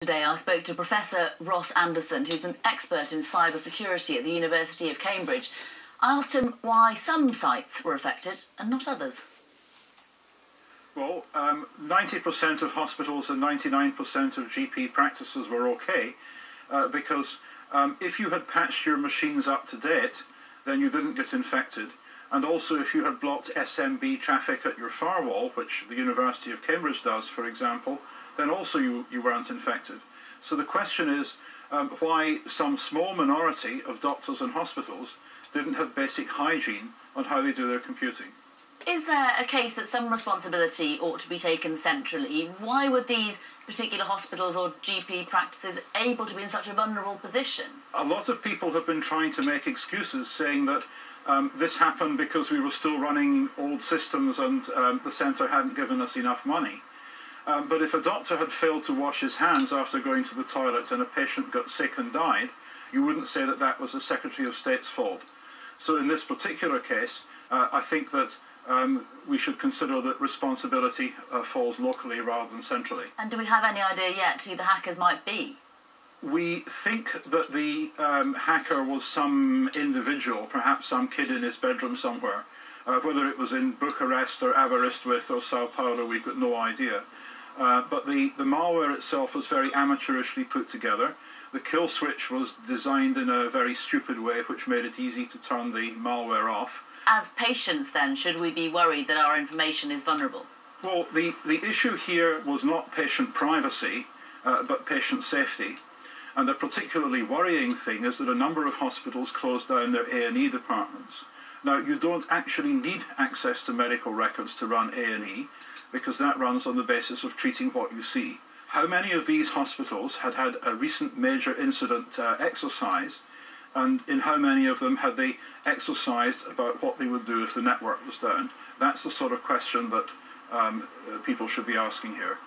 Today I spoke to Professor Ross Anderson, who's an expert in cybersecurity at the University of Cambridge. I asked him why some sites were affected and not others. Well, 90% of hospitals and 99% of GP practices were okay because if you had patched your machines up to date, then you didn't get infected. And also if you had blocked SMB traffic at your firewall, which the University of Cambridge does, for example, then also you weren't infected. So the question is why some small minority of doctors and hospitals didn't have basic hygiene on how they do their computing. Is there a case that some responsibility ought to be taken centrally? Why were these particular hospitals or GP practices able to be in such a vulnerable position? A lot of people have been trying to make excuses, saying that this happened because we were still running old systems and the centre hadn't given us enough money. But if a doctor had failed to wash his hands after going to the toilet and a patient got sick and died, you wouldn't say that that was the Secretary of State's fault. So in this particular case, I think that we should consider that responsibility falls locally rather than centrally. And do we have any idea yet who the hackers might be? We think that the hacker was some individual, perhaps some kid in his bedroom somewhere. Whether it was in Bucharest or Aberystwyth or Sao Paulo, we've got no idea. But the malware itself was very amateurishly put together. The kill switch was designed in a very stupid way, which made it easy to turn the malware off. As patients, then, should we be worried that our information is vulnerable? Well, the issue here was not patient privacy, but patient safety. And the particularly worrying thing is that a number of hospitals closed down their A&E departments. Now, you don't actually need access to medical records to run A&E, because that runs on the basis of treating what you see. How many of these hospitals had had a recent major incident exercise, and in how many of them had they exercised about what they would do if the network was down? That's the sort of question that people should be asking here.